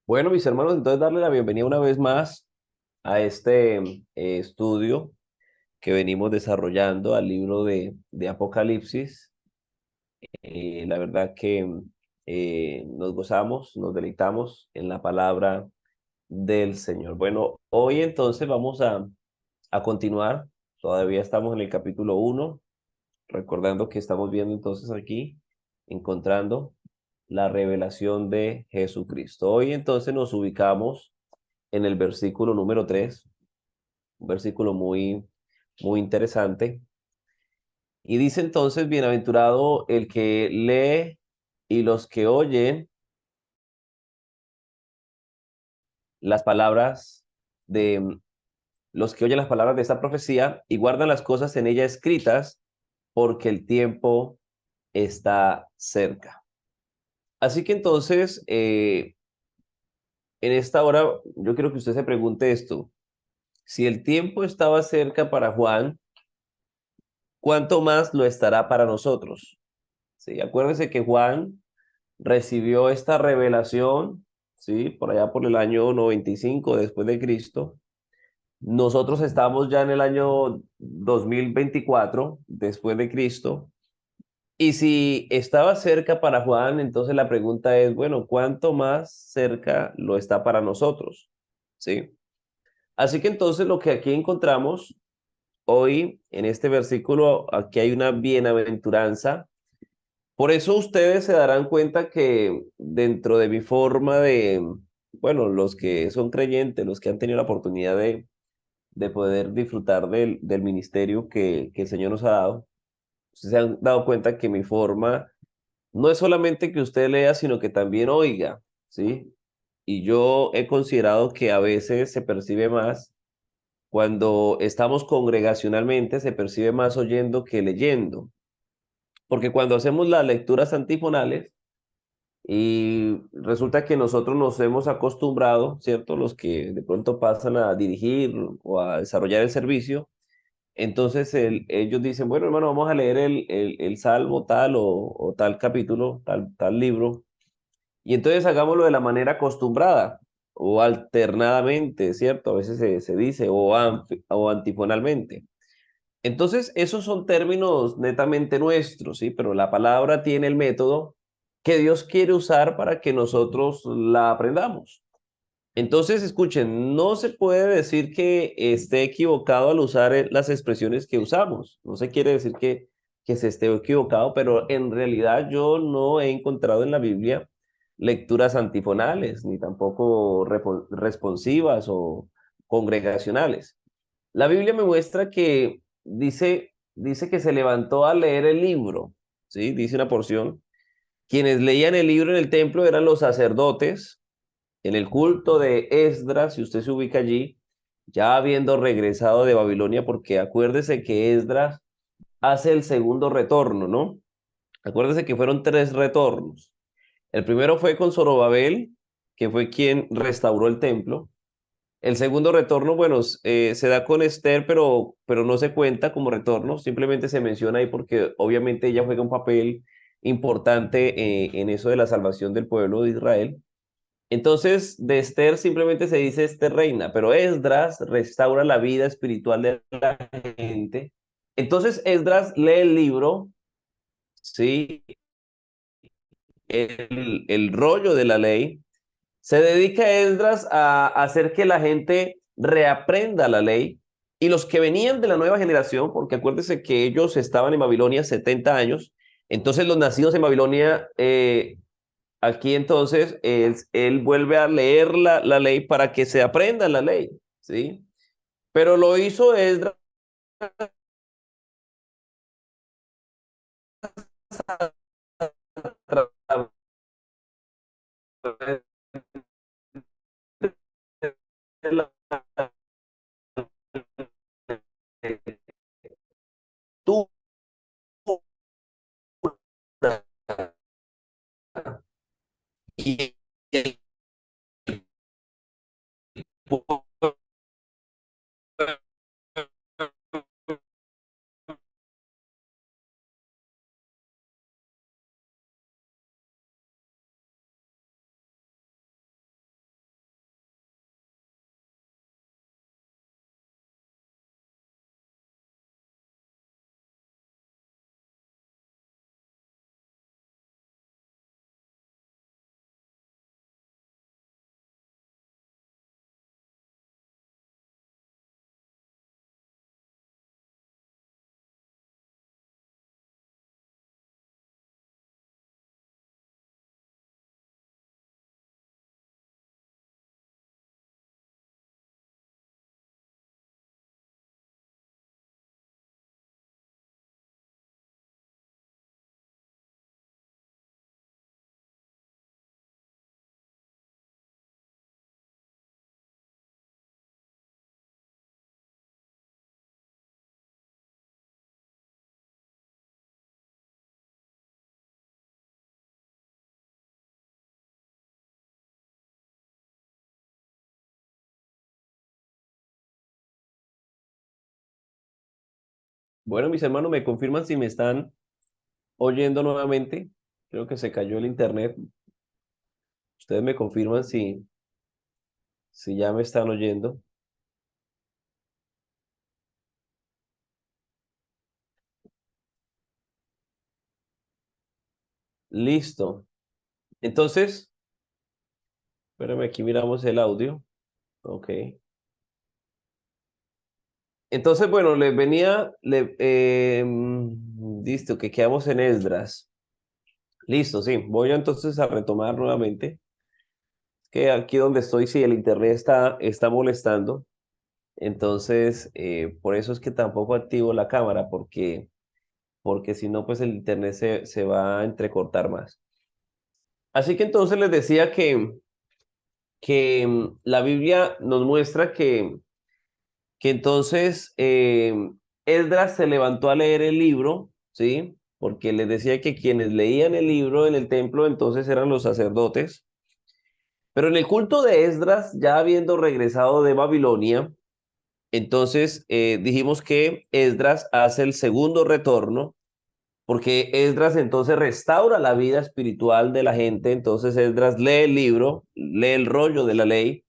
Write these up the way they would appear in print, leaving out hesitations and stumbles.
Bueno, mis hermanos, entonces darle la bienvenida una vez más a este estudio que venimos desarrollando al libro de Apocalipsis. La verdad que nos gozamos, nos deleitamos en la palabra del Señor. Bueno, hoy entonces vamos a continuar. Todavía estamos en el capítulo uno, recordando que estamos viendo entonces aquí, encontrando la revelación de Jesucristo. Hoy entonces nos ubicamos en el versículo número 3, un versículo muy interesante. Y dice entonces, bienaventurado el que lee y los que oyen las palabras de los que oyen las palabras de esta profecía y guardan las cosas en ella escritas, porque el tiempo está cerca. Así que entonces, en esta hora, yo quiero que usted se pregunte esto. Si el tiempo estaba cerca para Juan, ¿cuánto más lo estará para nosotros? Sí, acuérdese que Juan recibió esta revelación, sí, por allá por el año 95 después de Cristo. Nosotros estamos ya en el año 2024 después de Cristo. Y si estaba cerca para Juan, entonces la pregunta es, bueno, ¿cuánto más cerca lo está para nosotros? Sí. Así que entonces lo que aquí encontramos hoy en este versículo, aquí hay una bienaventuranza. Por eso ustedes se darán cuenta que dentro de mi forma bueno, los que son creyentes, los que han tenido la oportunidad de poder disfrutar del ministerio que el Señor nos ha dado, ustedes se han dado cuenta que mi forma no es solamente que usted lea, sino que también oiga, ¿sí? Y yo he considerado que a veces se percibe más cuando estamos congregacionalmente, se percibe más oyendo que leyendo, porque cuando hacemos las lecturas antifonales, y resulta que nosotros nos hemos acostumbrado, ¿cierto? Los que de pronto pasan a dirigir o a desarrollar el servicio, entonces ellos dicen, bueno, hermano, vamos a leer el salmo tal o tal capítulo, tal libro, y entonces hagámoslo de la manera acostumbrada o alternadamente, ¿cierto? A veces se dice, o antifonalmente. Entonces, esos son términos netamente nuestros, ¿sí? Pero la palabra tiene el método que Dios quiere usar para que nosotros la aprendamos. Entonces, escuchen, no se puede decir que esté equivocado al usar las expresiones que usamos. No se quiere decir que se esté equivocado, pero en realidad yo no he encontrado en la Biblia lecturas antifonales, ni tampoco responsivas o congregacionales. La Biblia me muestra que dice que se levantó a leer el libro, ¿sí? Dice una porción. Quienes leían el libro en el templo eran los sacerdotes, en el culto de Esdras, si usted se ubica allí, ya habiendo regresado de Babilonia, porque acuérdese que Esdras hace el segundo retorno, ¿no? Acuérdese que fueron tres retornos. El primero fue con Zorobabel, que fue quien restauró el templo. El segundo retorno, bueno, se da con Esther, pero no se cuenta como retorno, simplemente se menciona ahí porque obviamente ella juega un papel importante en eso de la salvación del pueblo de Israel. Entonces, de Esther simplemente se dice Esther reina, pero Esdras restaura la vida espiritual de la gente. Entonces, Esdras lee el libro, ¿sí? El rollo de la ley. Se dedica Esdras a hacer que la gente reaprenda la ley. Y los que venían de la nueva generación, porque acuérdese que ellos estaban en Babilonia 70 años, entonces los nacidos en Babilonia, aquí entonces él vuelve a leer la ley para que se aprenda la ley, ¿sí? Pero lo hizo Esdras a través de la lectura. Y el pueblo Bueno, mis hermanos, me confirman si me están oyendo nuevamente. Creo que se cayó el internet. Ustedes me confirman si ya me están oyendo. Listo. Entonces, espérame, aquí miramos el audio. Ok. Entonces, bueno, les venía, listo, que quedamos en Esdras. Listo, sí. Voy entonces a retomar nuevamente. Que aquí donde estoy, sí, el internet está molestando. Entonces, por eso es que tampoco activo la cámara, porque si no, pues el internet se va a entrecortar más. Así que entonces les decía que la Biblia nos muestra que entonces Esdras se levantó a leer el libro, ¿sí? Porque les decía que quienes leían el libro en el templo entonces eran los sacerdotes. Pero en el culto de Esdras, ya habiendo regresado de Babilonia, entonces dijimos que Esdras hace el segundo retorno, porque Esdras entonces restaura la vida espiritual de la gente. Entonces Esdras lee el libro, lee el rollo de la ley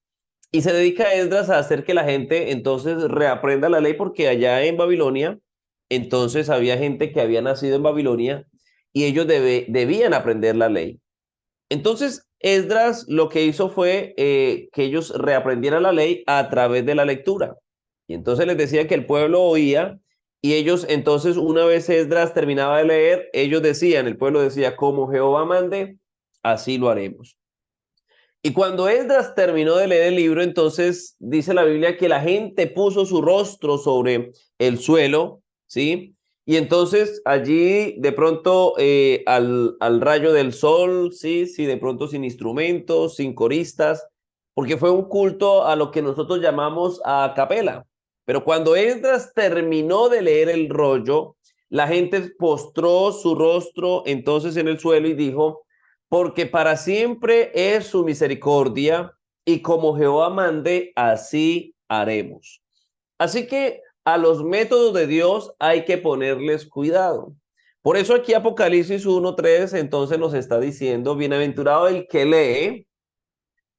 y se dedica a Esdras a hacer que la gente entonces reaprenda la ley, porque allá en Babilonia entonces había gente que había nacido en Babilonia y ellos debían aprender la ley. Entonces, Esdras lo que hizo fue que ellos reaprendieran la ley a través de la lectura. Y entonces les decía que el pueblo oía y ellos entonces, una vez Esdras terminaba de leer, ellos decían, el pueblo decía, como Jehová mande, así lo haremos. Y cuando Esdras terminó de leer el libro, entonces dice la Biblia que la gente puso su rostro sobre el suelo, ¿sí? Y entonces allí de pronto al rayo del sol, ¿sí? Sí, de pronto sin instrumentos, sin coristas, porque fue un culto a lo que nosotros llamamos a capela. Pero cuando Esdras terminó de leer el rollo, la gente postró su rostro entonces en el suelo y dijo, porque para siempre es su misericordia, y como Jehová mande, así haremos. Así que a los métodos de Dios hay que ponerles cuidado. Por eso aquí Apocalipsis 1:3 entonces nos está diciendo, bienaventurado el que lee,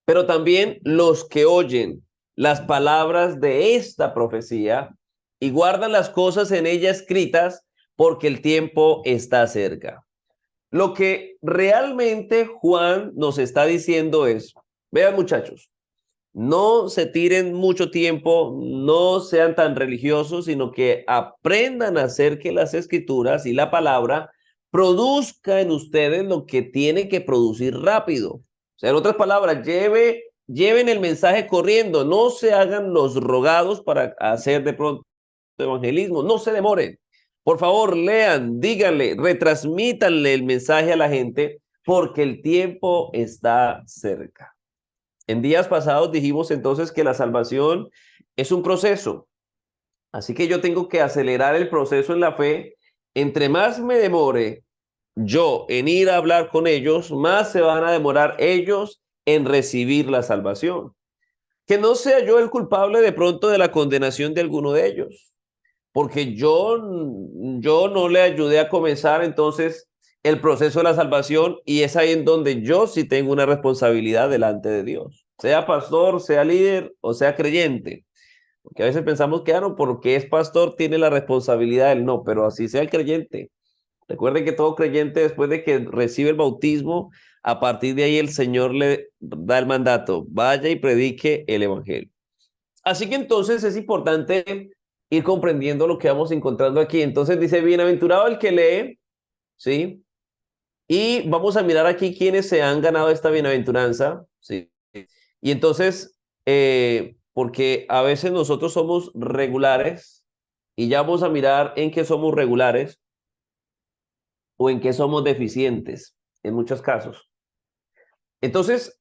pero también los que oyen las palabras de esta profecía y guardan las cosas en ella escritas, porque el tiempo está cerca. Lo que realmente Juan nos está diciendo es, vean muchachos, no se tiren mucho tiempo, no sean tan religiosos, sino que aprendan a hacer que las escrituras y la palabra produzca en ustedes lo que tiene que producir rápido. O sea, en otras palabras, lleven el mensaje corriendo, no se hagan los rogados para hacer de pronto evangelismo, no se demoren. Por favor, lean, díganle, retransmítanle el mensaje a la gente, porque el tiempo está cerca. En días pasados dijimos entonces que la salvación es un proceso, así que yo tengo que acelerar el proceso en la fe. Entre más me demore yo en ir a hablar con ellos, más se van a demorar ellos en recibir la salvación. Que no sea yo el culpable de pronto de la condenación de alguno de ellos, porque yo no le ayudé a comenzar entonces el proceso de la salvación, y es ahí en donde yo sí tengo una responsabilidad delante de Dios, sea pastor, sea líder o sea creyente, porque a veces pensamos que, no, porque es pastor tiene la responsabilidad, él no, pero así sea el creyente. Recuerden que todo creyente, después de que recibe el bautismo, a partir de ahí el Señor le da el mandato, vaya y predique el evangelio. Así que entonces es importante ir comprendiendo lo que vamos encontrando aquí. Entonces dice, bienaventurado el que lee, ¿sí? Y vamos a mirar aquí quiénes se han ganado esta bienaventuranza, ¿sí? Y entonces, porque a veces nosotros somos regulares y ya vamos a mirar en qué somos regulares o en qué somos deficientes en muchos casos. Entonces,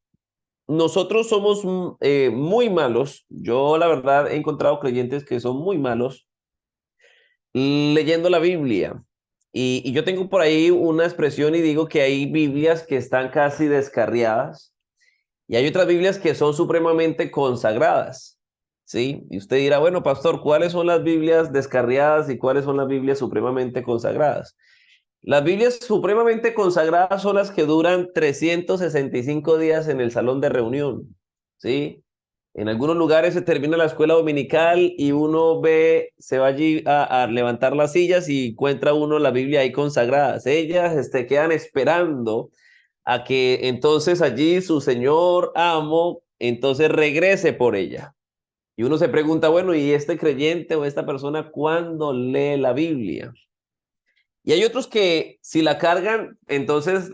nosotros somos muy malos. Yo, la verdad, he encontrado creyentes que son muy malos leyendo la Biblia. Y yo tengo por ahí una expresión y digo que hay Biblias que están casi descarriadas y hay otras Biblias que son supremamente consagradas. ¿sí? Y usted dirá, bueno, pastor, ¿cuáles son las Biblias descarriadas y cuáles son las Biblias supremamente consagradas? Las Biblias supremamente consagradas son las que duran 365 días en el salón de reunión, ¿sí? En algunos lugares se termina la escuela dominical y uno ve, se va allí a levantar las sillas y encuentra uno la Biblia ahí consagradas. Ellas quedan esperando a que entonces allí su señor amo entonces regrese por ella. Y uno se pregunta, bueno, ¿y este creyente o esta persona cuándo lee la Biblia? Y hay otros que si la cargan, entonces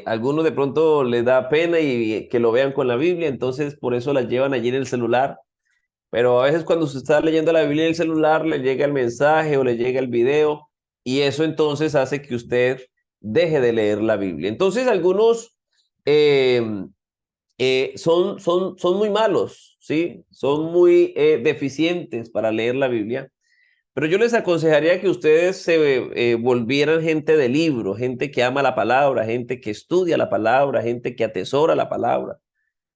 algunos de pronto les da pena y que lo vean con la Biblia, entonces por eso la llevan allí en el celular. Pero a veces cuando usted está leyendo la Biblia en el celular, le llega el mensaje o le llega el video y eso entonces hace que usted deje de leer la Biblia. Entonces algunos eh, son muy malos, ¿sí? Son muy deficientes para leer la Biblia. Pero yo les aconsejaría que ustedes se volvieran gente de libro, gente que ama la palabra, gente que estudia la palabra, gente que atesora la palabra.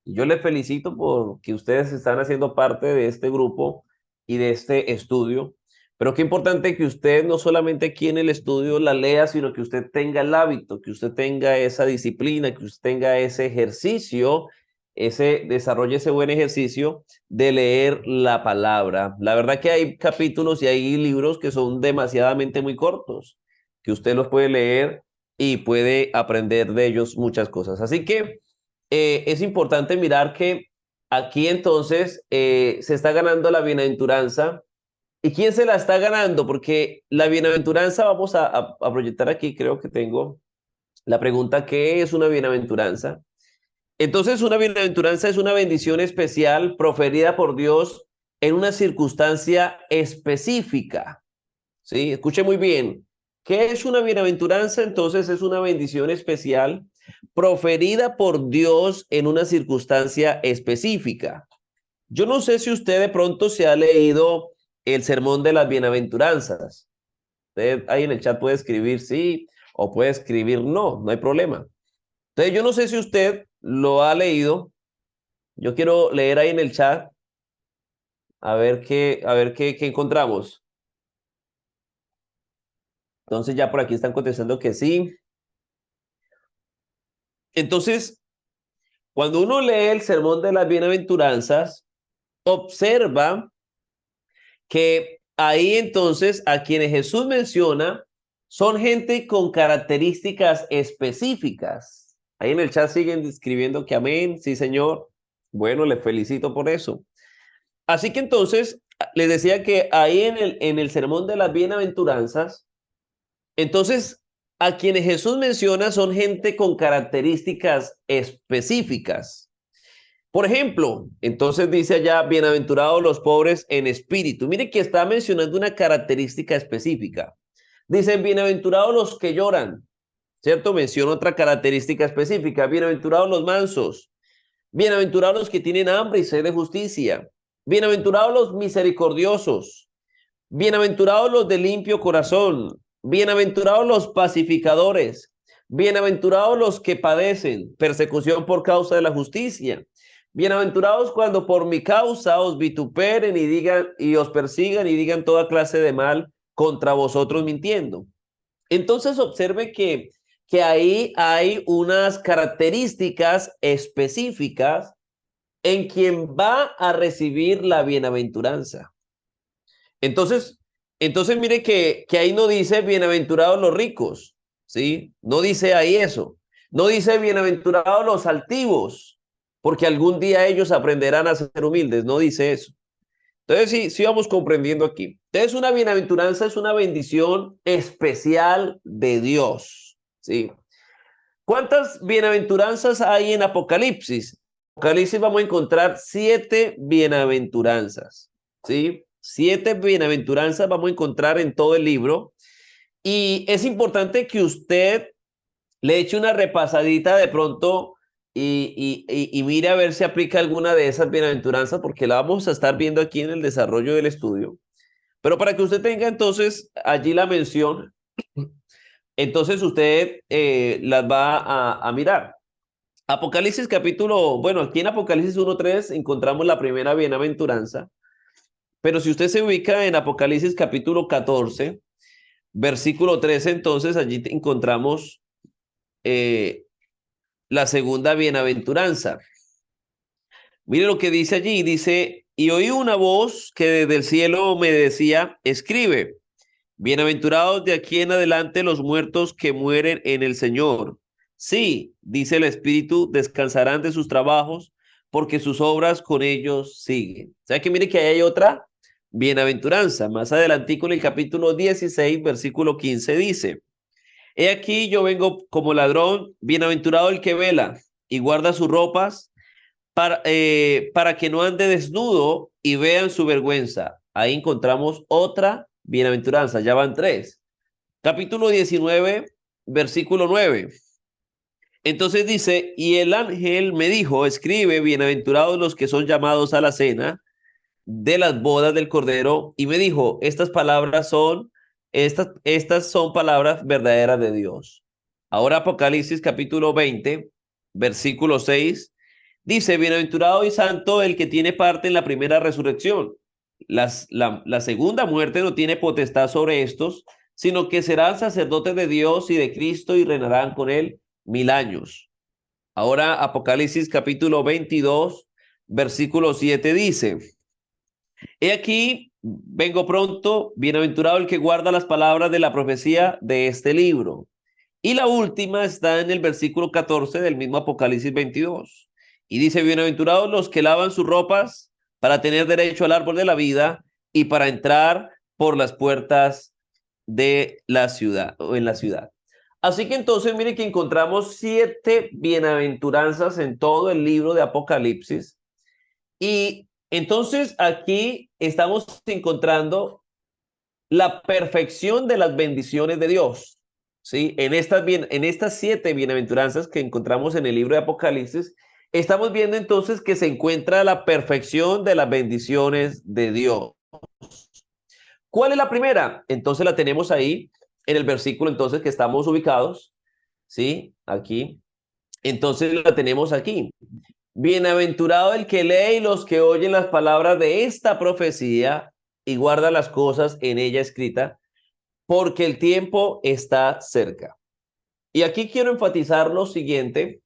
Y yo les felicito por que ustedes están haciendo parte de este grupo y de este estudio. Pero qué importante que usted no solamente aquí en el estudio la lea, sino que usted tenga el hábito, que usted tenga esa disciplina, que usted tenga ese ejercicio, desarrolle ese buen ejercicio de leer la palabra. La verdad que hay capítulos y hay libros que son demasiadamente muy cortos, que usted los puede leer y puede aprender de ellos muchas cosas. Así que es importante mirar que aquí entonces se está ganando la bienaventuranza. ¿Y quién se la está ganando? Porque la bienaventuranza, vamos a proyectar aquí, creo que tengo la pregunta, ¿qué es una bienaventuranza? Entonces, una bienaventuranza es una bendición especial proferida por Dios en una circunstancia específica. ¿Sí? Escuche muy bien. ¿Qué es una bienaventuranza? Entonces es una bendición especial proferida por Dios en una circunstancia específica. Yo no sé si usted de pronto se ha leído el sermón de las bienaventuranzas. Usted ahí en el chat puede escribir sí o puede escribir no, no hay problema. Entonces yo no sé si usted lo ha leído. Yo quiero leer ahí en el chat a ver qué encontramos. Entonces ya por aquí están contestando que sí. Entonces, cuando uno lee el sermón de las bienaventuranzas, observa que ahí entonces a quienes Jesús menciona son gente con características específicas. Ahí en el chat siguen escribiendo que amén, sí señor. Bueno, les felicito por eso. Así que entonces les decía que ahí en el sermón de las bienaventuranzas, entonces a quienes Jesús menciona son gente con características específicas. Por ejemplo, entonces dice allá, bienaventurados los pobres en espíritu. Mire que está mencionando una característica específica. Dice, bienaventurados los que lloran, ¿cierto? Menciona otra característica específica. Bienaventurados los mansos. Bienaventurados los que tienen hambre y sed de justicia. Bienaventurados los misericordiosos. Bienaventurados los de limpio corazón. Bienaventurados los pacificadores. Bienaventurados los que padecen persecución por causa de la justicia. Bienaventurados cuando por mi causa os vituperen y digan y os persigan y digan toda clase de mal contra vosotros mintiendo. Entonces observe que ahí hay unas características específicas en quien va a recibir la bienaventuranza. Entonces, entonces mire que ahí no dice bienaventurados los ricos, ¿sí? No dice ahí eso. No dice bienaventurados los altivos, porque algún día ellos aprenderán a ser humildes. No dice eso. Entonces, sí vamos comprendiendo aquí. Entonces, una bienaventuranza es una bendición especial de Dios, ¿sí? ¿Cuántas bienaventuranzas hay en Apocalipsis? Apocalipsis vamos a encontrar 7 bienaventuranzas, ¿sí? 7 bienaventuranzas vamos a encontrar en todo el libro. Y es importante que usted le eche una repasadita de pronto y mire a ver si aplica alguna de esas bienaventuranzas, porque la vamos a estar viendo aquí en el desarrollo del estudio. Pero para que usted tenga entonces allí la mención, entonces usted las va a mirar. Apocalipsis capítulo, bueno, aquí en Apocalipsis 1:3 encontramos la primera bienaventuranza, pero si usted se ubica en Apocalipsis capítulo 14, versículo 13, entonces allí encontramos eh, la segunda bienaventuranza. Mire lo que dice allí, dice, y oí una voz que desde el cielo me decía, escribe, bienaventurados de aquí en adelante los muertos que mueren en el Señor. Sí, dice el Espíritu, descansarán de sus trabajos, porque sus obras con ellos siguen. O sea que mire que ahí hay otra bienaventuranza. Más adelantico en el capítulo 16, versículo 15 dice, he aquí yo vengo como ladrón, bienaventurado el que vela y guarda sus ropas para que no ande desnudo y vean su vergüenza. Ahí encontramos otra bienaventuranza, ya van tres. Capítulo 19, versículo 9. Entonces dice, y el ángel me dijo, escribe, bienaventurados los que son llamados a la cena de las bodas del Cordero, y me dijo, estas son palabras verdaderas de Dios. Ahora Apocalipsis capítulo 20, versículo 6, dice, bienaventurado y santo el que tiene parte en la primera resurrección. La segunda muerte no tiene potestad sobre estos, sino que serán sacerdotes de Dios y de Cristo y reinarán con él 1000 años. Ahora Apocalipsis capítulo 22, versículo 7 dice, he aquí, vengo pronto, bienaventurado el que guarda las palabras de la profecía de este libro. Y la última está en el versículo 14 del mismo Apocalipsis 22. Y dice, bienaventurados los que lavan sus ropas para tener derecho al árbol de la vida y para entrar por las puertas de la ciudad o en la ciudad. Así que entonces mire que encontramos 7 bienaventuranzas en todo el libro de Apocalipsis. Y entonces aquí estamos encontrando la perfección de las bendiciones de Dios. ¿Sí? En estas 7 bienaventuranzas que encontramos en el libro de Apocalipsis, estamos viendo entonces que se encuentra la perfección de las bendiciones de Dios. ¿Cuál es la primera? Entonces la tenemos ahí en el versículo entonces que estamos ubicados, ¿sí? Aquí. Entonces la tenemos aquí. Bienaventurado el que lee y los que oyen las palabras de esta profecía y guarda las cosas en ella escritas, porque el tiempo está cerca. Y aquí quiero enfatizar lo siguiente,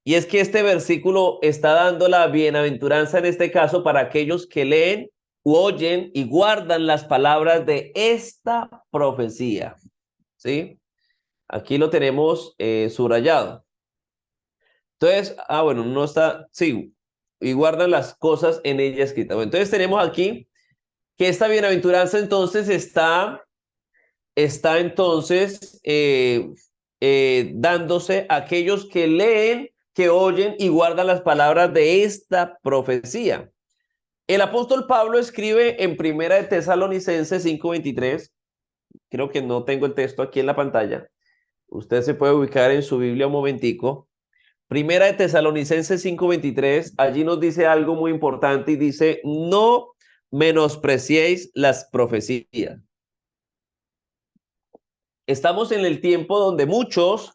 y es que este versículo está dando la bienaventuranza en este caso para aquellos que leen, oyen y guardan las palabras de esta profecía. ¿Sí? Aquí lo tenemos subrayado. Entonces, bueno, no está, sí, y guardan las cosas en ella escritas. Bueno, entonces tenemos aquí que esta bienaventuranza entonces está entonces dándose a aquellos que leen, que oyen y guardan las palabras de esta profecía. El apóstol Pablo escribe en Primera de Tesalonicenses 5:23, creo que no tengo el texto aquí en la pantalla, usted se puede ubicar en su Biblia un momentico. Primera de Tesalonicenses 5:23, allí nos dice algo muy importante y dice, no menospreciéis las profecías. Estamos en el tiempo donde muchos,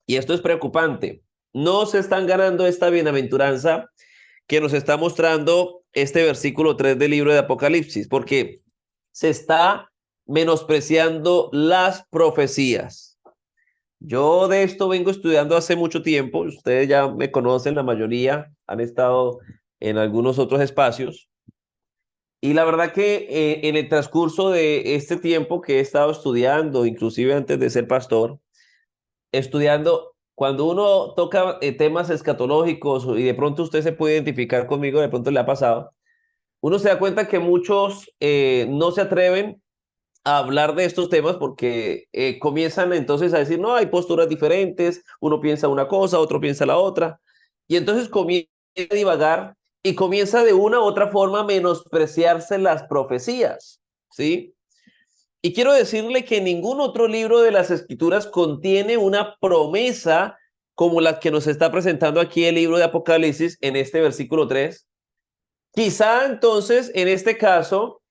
y esto es preocupante, no se están ganando esta bienaventuranza que nos está mostrando este versículo 3 del libro de Apocalipsis, porque se está menospreciando las profecías. Yo de esto vengo estudiando hace mucho tiempo. Ustedes ya me conocen, la mayoría han estado en algunos otros espacios. Y la verdad que en el transcurso de este tiempo que he estado estudiando, inclusive antes de ser pastor, estudiando, cuando uno toca temas escatológicos y de pronto usted se puede identificar conmigo, de pronto le ha pasado, uno se da cuenta que muchos no se atreven a hablar de estos temas porque comienzan entonces a decir, no, hay posturas diferentes, uno piensa una cosa, otro piensa la otra, y entonces comienza a divagar y comienza de una u otra forma a menospreciarse las profecías, ¿sí? Y quiero decirle que ningún otro libro de las Escrituras contiene una promesa como la que nos está presentando aquí el libro de Apocalipsis en este versículo 3. Quizá entonces, en este caso,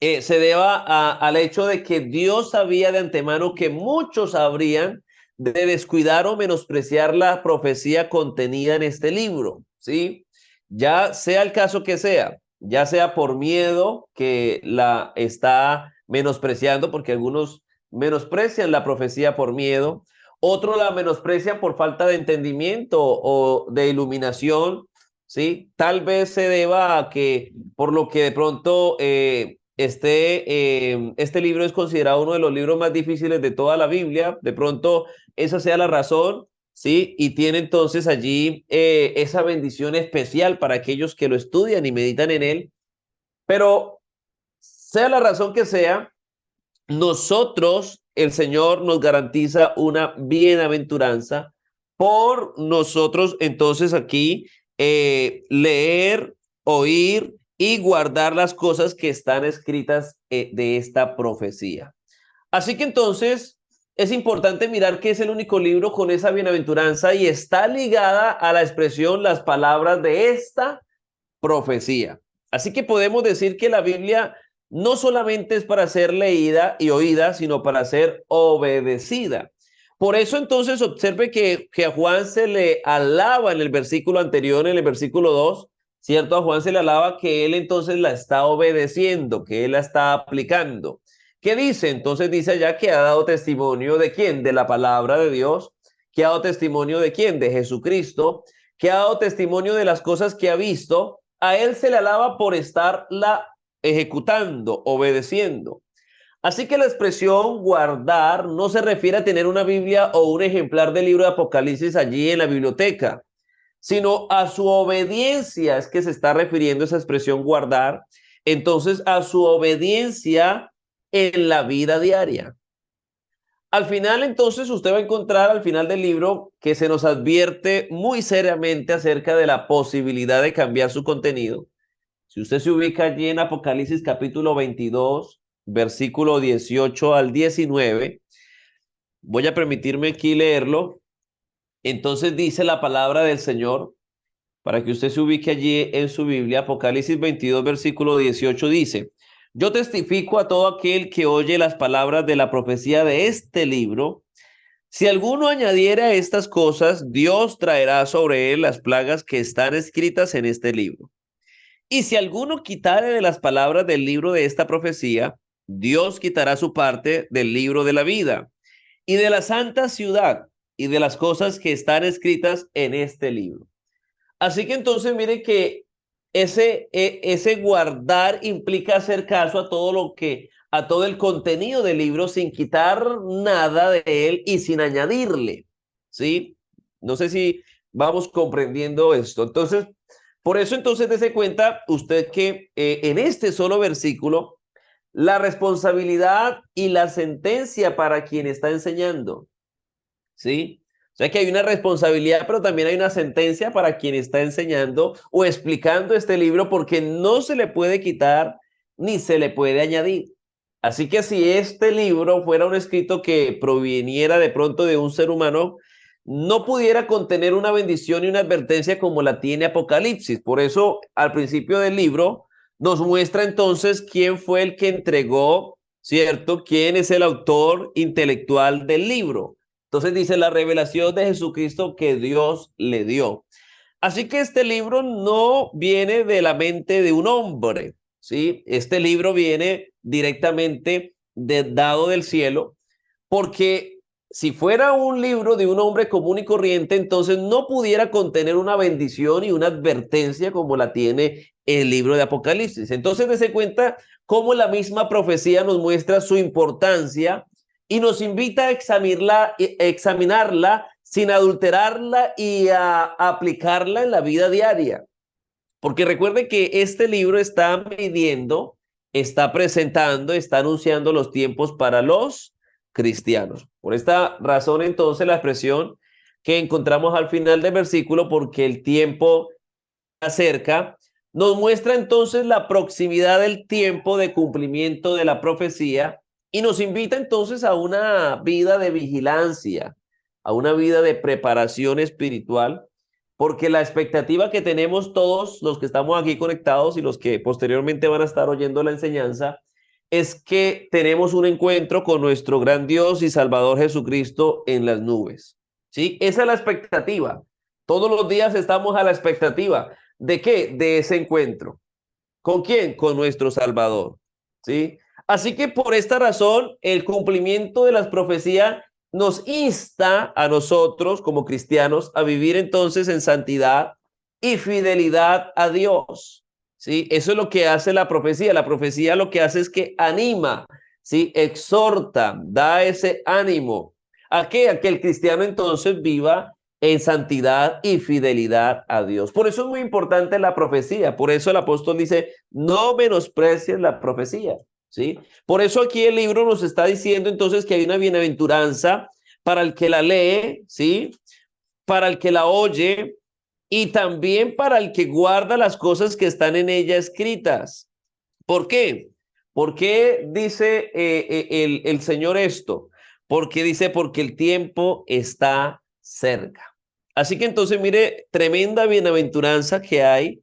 se deba al hecho de que Dios sabía de antemano que muchos habrían de descuidar o menospreciar la profecía contenida en este libro, ¿sí? Ya sea el caso que sea, ya sea por miedo que la está menospreciando, porque algunos menosprecian la profecía por miedo, otros la menosprecian por falta de entendimiento o de iluminación, ¿sí? Tal vez se deba a que, por lo que de pronto este libro es considerado uno de los libros más difíciles de toda la Biblia, de pronto esa sea la razón, ¿sí? Y tiene entonces allí esa bendición especial para aquellos que lo estudian y meditan en él, pero sea la razón que sea, nosotros, el Señor nos garantiza una bienaventuranza por nosotros, entonces aquí leer, oír y guardar las cosas que están escritas de esta profecía. Así que entonces es importante mirar que es el único libro con esa bienaventuranza y está ligada a la expresión, las palabras de esta profecía. Así que podemos decir que la Biblia no solamente es para ser leída y oída, sino para ser obedecida. Por eso entonces observe que a Juan se le alaba en el versículo anterior, en el versículo 2, ¿cierto? A Juan se le alaba que él entonces la está obedeciendo, que él la está aplicando. ¿Qué dice? Entonces dice allá que ha dado testimonio de quién, de la palabra de Dios, que ha dado testimonio de quién, de Jesucristo, que ha dado testimonio de las cosas que ha visto. A él se le alaba por estarla ejecutando, obedeciendo. Así que la expresión guardar no se refiere a tener una Biblia o un ejemplar del libro de Apocalipsis allí en la biblioteca, sino a su obediencia es que se está refiriendo esa expresión guardar. Entonces, a su obediencia en la vida diaria. Al final, entonces, usted va a encontrar al final del libro que se nos advierte muy seriamente acerca de la posibilidad de cambiar su contenido. Si usted se ubica allí en Apocalipsis capítulo 22, versículo 18 al 19, voy a permitirme aquí leerlo. Entonces dice la palabra del Señor, para que usted se ubique allí en su Biblia. Apocalipsis 22, versículo 18 dice: yo testifico a todo aquel que oye las palabras de la profecía de este libro. Si alguno añadiere a estas cosas, Dios traerá sobre él las plagas que están escritas en este libro. Y si alguno quitare de las palabras del libro de esta profecía, Dios quitará su parte del libro de la vida y de la santa ciudad y de las cosas que están escritas en este libro. Así que entonces mire que ese guardar implica hacer caso a todo a todo el contenido del libro sin quitar nada de él y sin añadirle, ¿sí? No sé si vamos comprendiendo esto. Entonces, por eso entonces dése cuenta usted que en este solo versículo, la responsabilidad y la sentencia para quien está enseñando, ¿sí? O sea que hay una responsabilidad, pero también hay una sentencia para quien está enseñando o explicando este libro, porque no se le puede quitar ni se le puede añadir. Así que si este libro fuera un escrito que proviniera de pronto de un ser humano, no pudiera contener una bendición y una advertencia como la tiene Apocalipsis. Por eso, al principio del libro, nos muestra entonces quién fue el que entregó, ¿cierto? ¿Quién es el autor intelectual del libro? Entonces dice la revelación de Jesucristo que Dios le dio. Así que este libro no viene de la mente de un hombre, ¿sí? Este libro viene directamente dado del cielo, porque si fuera un libro de un hombre común y corriente, entonces no pudiera contener una bendición y una advertencia como la tiene el libro de Apocalipsis. Entonces, dése cuenta cómo la misma profecía nos muestra su importancia y nos invita a examinarla sin adulterarla y a aplicarla en la vida diaria. Porque recuerde que este libro está midiendo, está presentando, está anunciando los tiempos para los cristianos. Por esta razón, entonces, la expresión que encontramos al final del versículo, porque el tiempo acerca, nos muestra entonces la proximidad del tiempo de cumplimiento de la profecía y nos invita entonces a una vida de vigilancia, a una vida de preparación espiritual, porque la expectativa que tenemos todos los que estamos aquí conectados y los que posteriormente van a estar oyendo la enseñanza es que tenemos un encuentro con nuestro gran Dios y Salvador Jesucristo en las nubes. ¿Sí? Esa es la expectativa. Todos los días estamos a la expectativa. ¿De qué? De ese encuentro. ¿Con quién? Con nuestro Salvador. ¿Sí? Así que por esta razón, el cumplimiento de las profecías nos insta a nosotros como cristianos a vivir entonces en santidad y fidelidad a Dios. ¿Sí? Eso es lo que hace la profecía. La profecía lo que hace es que anima, ¿sí? Exhorta, da ese ánimo. ¿A qué? A que el cristiano entonces viva en santidad y fidelidad a Dios. Por eso es muy importante la profecía. Por eso el apóstol dice, no menosprecies la profecía. ¿Sí? Por eso aquí el libro nos está diciendo entonces que hay una bienaventuranza para el que la lee, ¿sí? Para el que la oye y también para el que guarda las cosas que están en ella escritas. ¿Por qué? ¿Por qué dice el Señor esto? Porque dice, porque el tiempo está cerca. Así que entonces, mire, tremenda bienaventuranza que hay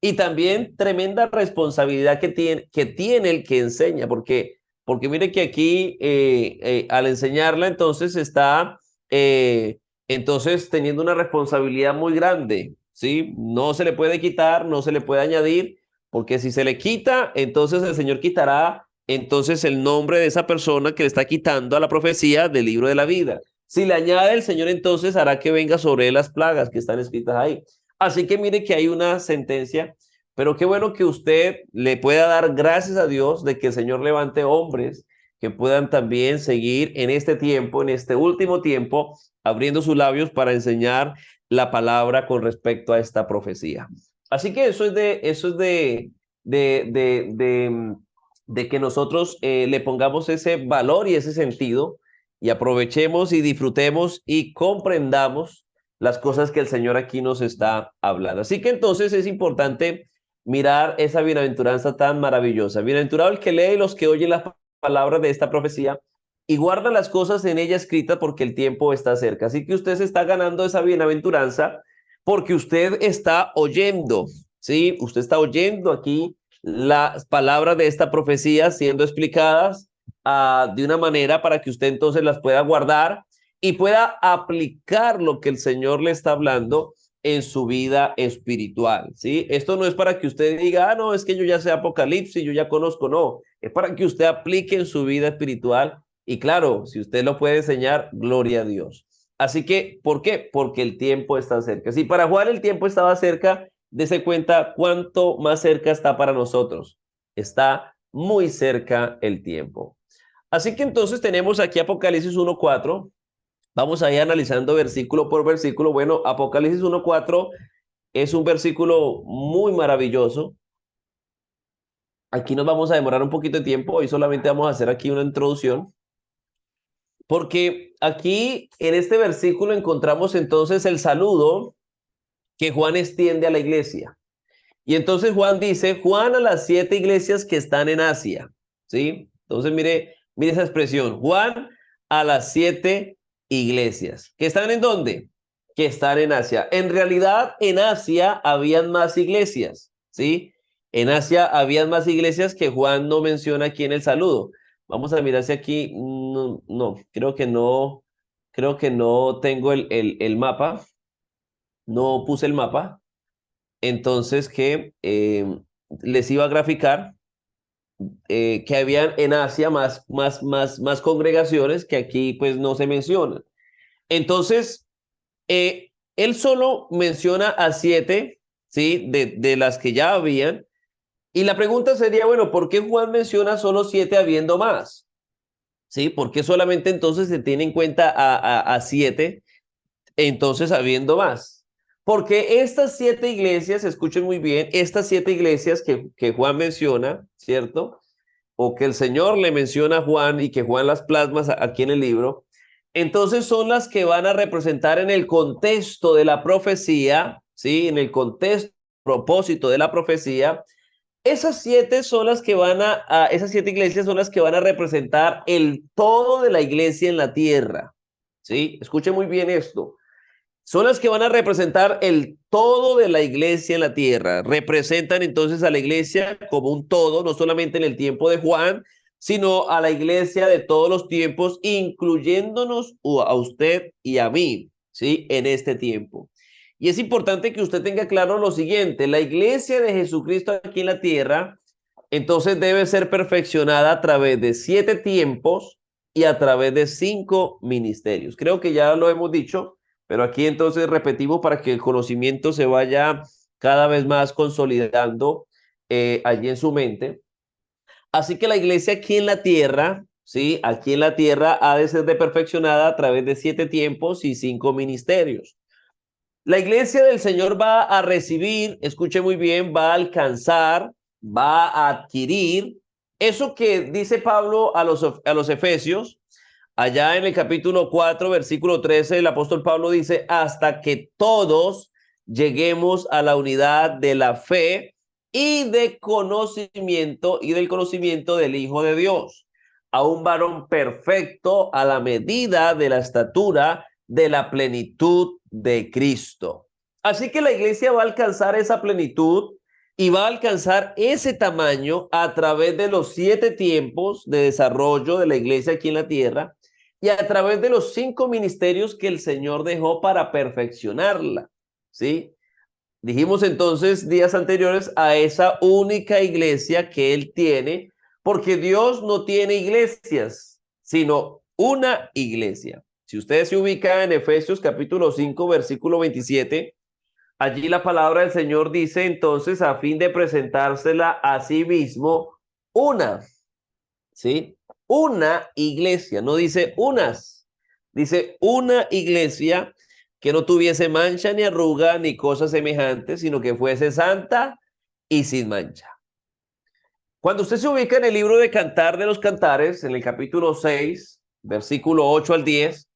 y también tremenda responsabilidad que tiene el que enseña, porque mire que aquí al enseñarla entonces está entonces teniendo una responsabilidad muy grande, ¿sí? No se le puede quitar, no se le puede añadir, porque si se le quita, entonces el Señor quitará entonces el nombre de esa persona que le está quitando a la profecía del libro de la vida. Si le añade el Señor, entonces hará que venga sobre él las plagas que están escritas ahí. Así que mire que hay una sentencia, pero qué bueno que usted le pueda dar gracias a Dios de que el Señor levante hombres que puedan también seguir en este tiempo, en este último tiempo, abriendo sus labios para enseñar la palabra con respecto a esta profecía. Así que eso es de que nosotros le pongamos ese valor y ese sentido y aprovechemos y disfrutemos y comprendamos las cosas que el Señor aquí nos está hablando. Así que entonces es importante mirar esa bienaventuranza tan maravillosa. Bienaventurado el que lee y los que oyen las palabras de esta profecía y guarda las cosas en ella escritas porque el tiempo está cerca. Así que usted se está ganando esa bienaventuranza porque usted está oyendo, ¿sí? Usted está oyendo aquí las palabras de esta profecía siendo explicadas de una manera para que usted entonces las pueda guardar y pueda aplicar lo que el Señor le está hablando en su vida espiritual, ¿sí? Esto no es para que usted diga, no, es que yo ya sé Apocalipsis, yo ya conozco, no. Es para que usted aplique en su vida espiritual y claro, si usted lo puede enseñar, gloria a Dios. Así que, ¿por qué? Porque el tiempo está cerca. Si para Juan el tiempo estaba cerca, dése cuenta cuánto más cerca está para nosotros. Está muy cerca el tiempo. Así que entonces tenemos aquí Apocalipsis 1:4. Vamos a ir analizando versículo por versículo. Bueno, Apocalipsis 1:4 es un versículo muy maravilloso. Aquí nos vamos a demorar un poquito de tiempo. Hoy solamente vamos a hacer aquí una introducción. Porque aquí en este versículo encontramos entonces el saludo que Juan extiende a la iglesia. Y entonces Juan dice, Juan a las 7 iglesias que están en Asia. ¿Sí? Entonces mire esa expresión. Juan a las 7 iglesias. ¿Que están en dónde? Que están en Asia. En realidad en Asia habían más iglesias. ¿Sí? En Asia habían más iglesias que Juan no menciona aquí en el saludo. Vamos a mirar si aquí, no, no, creo que no tengo el mapa, no puse el mapa, entonces que les iba a graficar que habían en Asia más congregaciones que aquí pues no se mencionan. Entonces, él solo menciona a 7, ¿sí? De las que ya habían. Y la pregunta sería, bueno, ¿por qué Juan menciona solo 7 habiendo más? ¿Sí? ¿Por qué solamente entonces se tiene en cuenta a 7, entonces habiendo más? Porque estas 7 iglesias, escuchen muy bien, estas 7 iglesias que Juan menciona, ¿cierto? O que el Señor le menciona a Juan y que Juan las plasma aquí en el libro, entonces son las que van a representar en el contexto de la profecía, ¿sí? En el contexto, propósito de la profecía, esas 7 son las que esas 7 iglesias son las que van a representar el todo de la iglesia en la tierra. ¿Sí? Escuche muy bien esto. Son las que van a representar el todo de la iglesia en la tierra. Representan entonces a la iglesia como un todo, no solamente en el tiempo de Juan, sino a la iglesia de todos los tiempos, incluyéndonos a usted y a mí, ¿sí? En este tiempo. Y es importante que usted tenga claro lo siguiente: la iglesia de Jesucristo aquí en la tierra, entonces debe ser perfeccionada a través de 7 tiempos y a través de 5 ministerios. Creo que ya lo hemos dicho, pero aquí entonces repetimos para que el conocimiento se vaya cada vez más consolidando allí en su mente. Así que la iglesia aquí en la tierra, ¿sí? Aquí en la tierra ha de ser de perfeccionada a través de 7 tiempos y 5 ministerios. La iglesia del Señor va a recibir, escuche muy bien, va a alcanzar, va a adquirir eso que dice Pablo a los Efesios, allá en el capítulo 4, versículo 13, el apóstol Pablo dice: hasta que todos lleguemos a la unidad de la fe y del conocimiento del Hijo de Dios, a un varón perfecto a la medida de la estatura de la plenitud de Cristo. Así que la iglesia va a alcanzar esa plenitud y va a alcanzar ese tamaño a través de los 7 tiempos de desarrollo de la iglesia aquí en la tierra y a través de los 5 ministerios que el Señor dejó para perfeccionarla, ¿sí? Dijimos entonces días anteriores a esa única iglesia que Él tiene, porque Dios no tiene iglesias, sino una iglesia. Si ustedes se ubican en Efesios capítulo 5, versículo 27, allí la palabra del Señor dice entonces: a fin de presentársela a sí mismo una, ¿sí? Una iglesia, no dice unas, dice una iglesia que no tuviese mancha ni arruga ni cosas semejantes, sino que fuese santa y sin mancha. Cuando usted se ubica en el libro de Cantar de los Cantares, en el capítulo 6, versículo 8 al 10,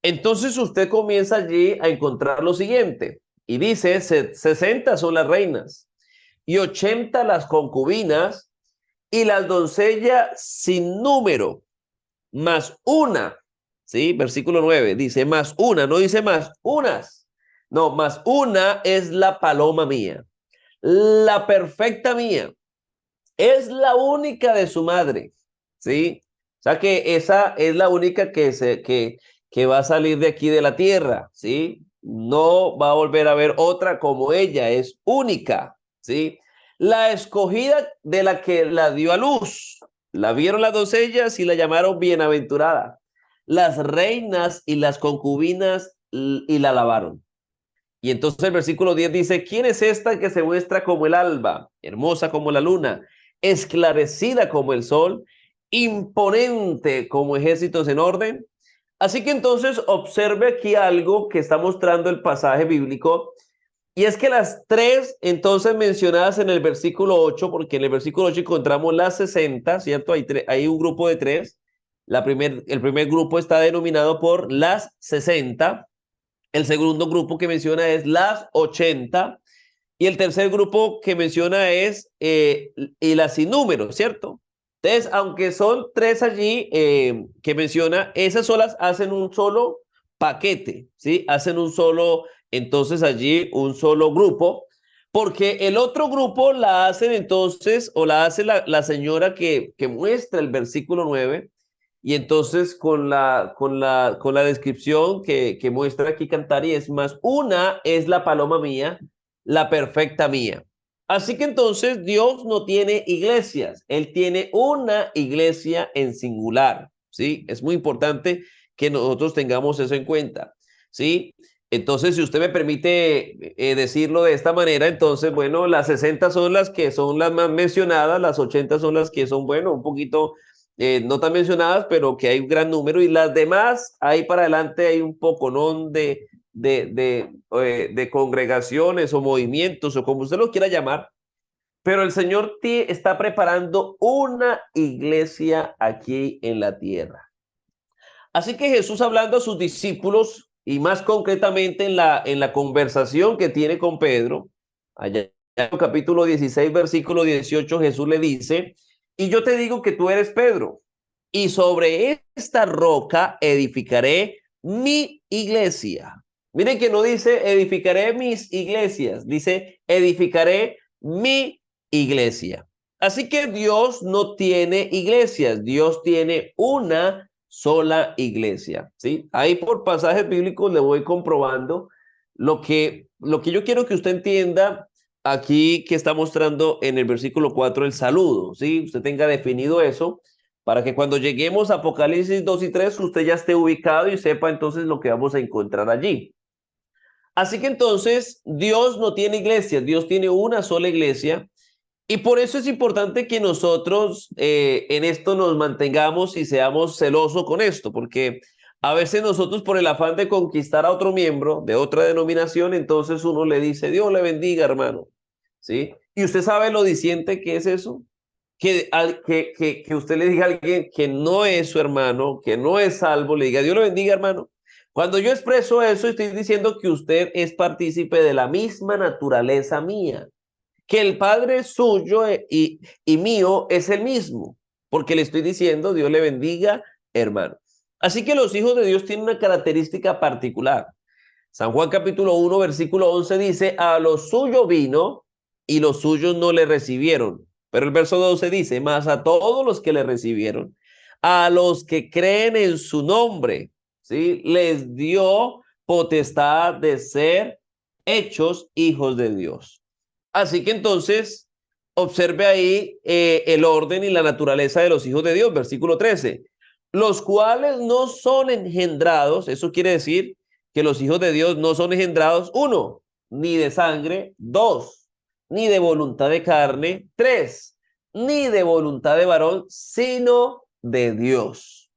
entonces usted comienza allí a encontrar lo siguiente, y dice: 60 son las reinas, y 80 las concubinas, y las doncellas sin número, más una, ¿sí? Versículo 9 dice más una, no dice más unas, no, más una es la paloma mía, la perfecta mía, es la única de su madre, ¿sí? O sea que esa es la única que va a salir de aquí de la tierra, ¿sí? No va a volver a ver otra como ella, es única, ¿sí? La escogida de la que la dio a luz, la vieron las doncellas y la llamaron bienaventurada. Las reinas y las concubinas y la alabaron. Y entonces el versículo 10 dice: ¿quién es esta que se muestra como el alba, hermosa como la luna, esclarecida como el sol, imponente como ejércitos en orden? Así que entonces observe aquí algo que está mostrando el pasaje bíblico, y es que las 3 entonces mencionadas en el versículo 8, porque en el versículo 8 encontramos las 60, ¿cierto? Hay un grupo de 3. El primer grupo está denominado por las 60. El segundo grupo que menciona es las 80. Y el tercer grupo que menciona es y las sin número, ¿cierto? Entonces, aunque son 3 allí que menciona, esas solas hacen un solo paquete, ¿sí? Hacen un solo, entonces allí un solo grupo, porque el otro grupo la hacen entonces, o la hace la señora que muestra el versículo 9, y entonces con la descripción que muestra aquí Cantari es más una es la paloma mía, la perfecta mía. Así que entonces Dios no tiene iglesias, Él tiene una iglesia en singular, ¿sí? Es muy importante que nosotros tengamos eso en cuenta, ¿sí? Entonces, si usted me permite decirlo de esta manera, entonces, bueno, las 60 son las que son las más mencionadas, las 80 son las que son, bueno, un poquito no tan mencionadas, pero que hay un gran número, y las demás, ahí para adelante hay un poco, ¿no? De congregaciones o movimientos o como usted lo quiera llamar, pero el Señor está preparando una iglesia aquí en la tierra. Así que Jesús, hablando a sus discípulos y más concretamente en la conversación que tiene con Pedro, allá en el capítulo 16, versículo 18, Jesús le dice: y yo te digo que tú eres Pedro, y sobre esta roca edificaré mi iglesia. Miren que no dice edificaré mis iglesias, dice edificaré mi iglesia. Así que Dios no tiene iglesias, Dios tiene una sola iglesia, ¿sí? Ahí por pasajes bíblicos le voy comprobando lo que yo quiero que usted entienda aquí que está mostrando en el versículo 4 el saludo, ¿sí? Usted tenga definido eso para que cuando lleguemos a Apocalipsis 2 y 3 usted ya esté ubicado y sepa entonces lo que vamos a encontrar allí. Así que entonces Dios no tiene iglesias, Dios tiene una sola iglesia y por eso es importante que nosotros en esto nos mantengamos y seamos celosos con esto, porque a veces nosotros por el afán de conquistar a otro miembro de otra denominación, entonces uno le dice, Dios le bendiga, hermano, ¿sí? Y usted sabe lo diciente que es eso, que usted le diga a alguien que no es su hermano, que no es salvo, le diga, Dios le bendiga, hermano. Cuando yo expreso eso, estoy diciendo que usted es partícipe de la misma naturaleza mía, que el Padre suyo y mío es el mismo, porque le estoy diciendo, Dios le bendiga, hermano. Así que los hijos de Dios tienen una característica particular. San Juan capítulo 1, versículo 11 dice, a lo suyo vino y los suyos no le recibieron. Pero el verso 12 dice, más a todos los que le recibieron, a los que creen en su nombre, ¿sí? Les dio potestad de ser hechos hijos de Dios. Así que entonces, observe ahí el orden y la naturaleza de los hijos de Dios, versículo 13, los cuales no son engendrados, eso quiere decir que los hijos de Dios no son engendrados, uno, ni de sangre, dos, ni de voluntad de carne, tres, ni de voluntad de varón, sino de Dios.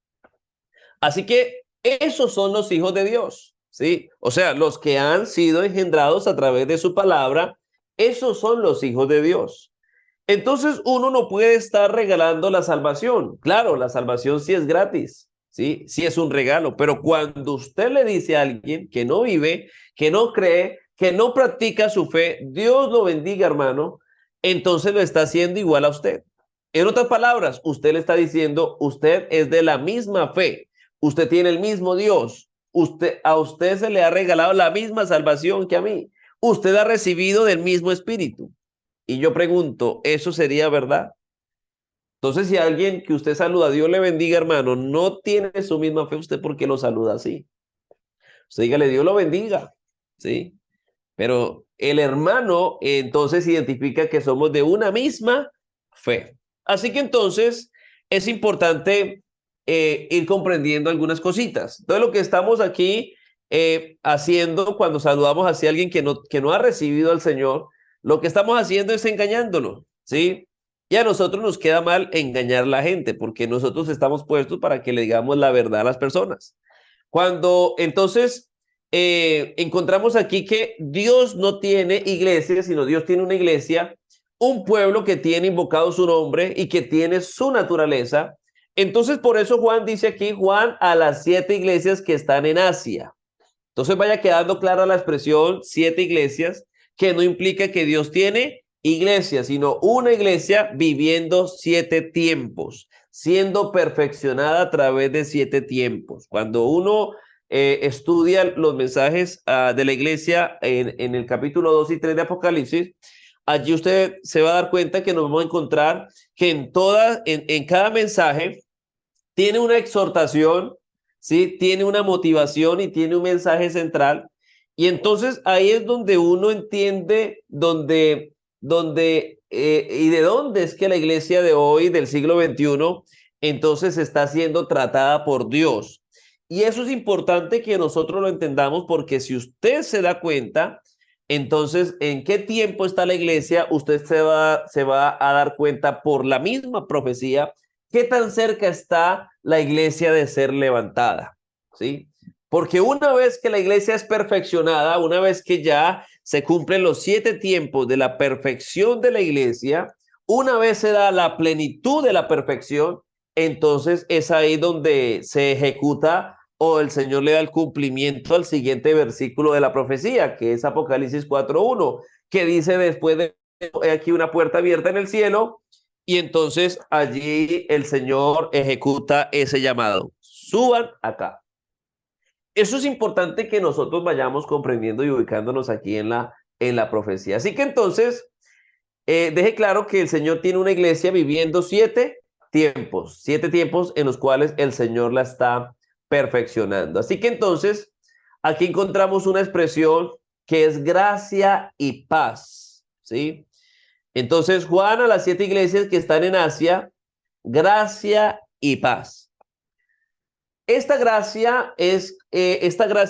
Así que esos son los hijos de Dios, ¿sí? O sea, los que han sido engendrados a través de su palabra, esos son los hijos de Dios. Entonces uno no puede estar regalando la salvación. Claro, la salvación sí es gratis, sí, sí es un regalo, pero cuando usted le dice a alguien que no vive, que no cree, que no practica su fe, Dios lo bendiga, hermano, entonces lo está haciendo igual a usted. En otras palabras, usted le está diciendo, usted es de la misma fe, usted tiene el mismo Dios, a usted se le ha regalado la misma salvación que a mí, usted ha recibido del mismo Espíritu. Y yo pregunto, ¿eso sería verdad? Entonces, si alguien que usted saluda, Dios le bendiga, hermano, no tiene su misma fe, ¿usted por qué lo saluda así? Usted dígale, Dios lo bendiga, ¿sí? Pero el hermano entonces identifica que somos de una misma fe. Así que entonces es importante ir comprendiendo algunas cositas. Entonces, lo que estamos aquí haciendo cuando saludamos hacia alguien que no ha recibido al Señor, lo que estamos haciendo es engañándolo, ¿sí? Y a nosotros nos queda mal engañar a la gente porque nosotros estamos puestos para que le digamos la verdad a las personas. Cuando entonces encontramos aquí que Dios no tiene iglesia, sino Dios tiene una iglesia, un pueblo que tiene invocado su nombre y que tiene su naturaleza. Entonces, por eso Juan dice aquí, Juan a las 7 iglesias que están en Asia. Entonces vaya quedando clara la expresión 7 iglesias, que no implica que Dios tiene iglesia, sino una iglesia viviendo 7 tiempos, siendo perfeccionada a través de 7 tiempos. Cuando uno estudia los mensajes de la iglesia en el capítulo 2 y 3 de Apocalipsis, allí usted se va a dar cuenta que nos vamos a encontrar que en cada mensaje tiene una exhortación, ¿sí? Tiene una motivación y tiene un mensaje central. Y entonces ahí es donde uno entiende y de dónde es que la iglesia de hoy, del siglo XXI, entonces está siendo tratada por Dios. Y eso es importante que nosotros lo entendamos porque si usted se da cuenta, entonces en qué tiempo está la iglesia, usted se va a dar cuenta por la misma profecía qué tan cerca está la iglesia de ser levantada, ¿sí? Porque una vez que la iglesia es perfeccionada, una vez que ya se cumplen los 7 tiempos de la perfección de la iglesia, una vez se da la plenitud de la perfección, entonces es ahí donde se ejecuta o el Señor le da el cumplimiento al siguiente versículo de la profecía, que es Apocalipsis 4:1, que dice después de aquí una puerta abierta en el cielo y entonces allí el Señor ejecuta ese llamado. Suban acá. Eso es importante que nosotros vayamos comprendiendo y ubicándonos aquí en la profecía. Así que entonces, deje claro que el Señor tiene una iglesia viviendo siete tiempos en los cuales el Señor la está perfeccionando. Así que entonces, aquí encontramos una expresión que es gracia y paz, ¿sí? Entonces, Juan a las 7 iglesias que están en Asia, gracia y paz. Esta gracia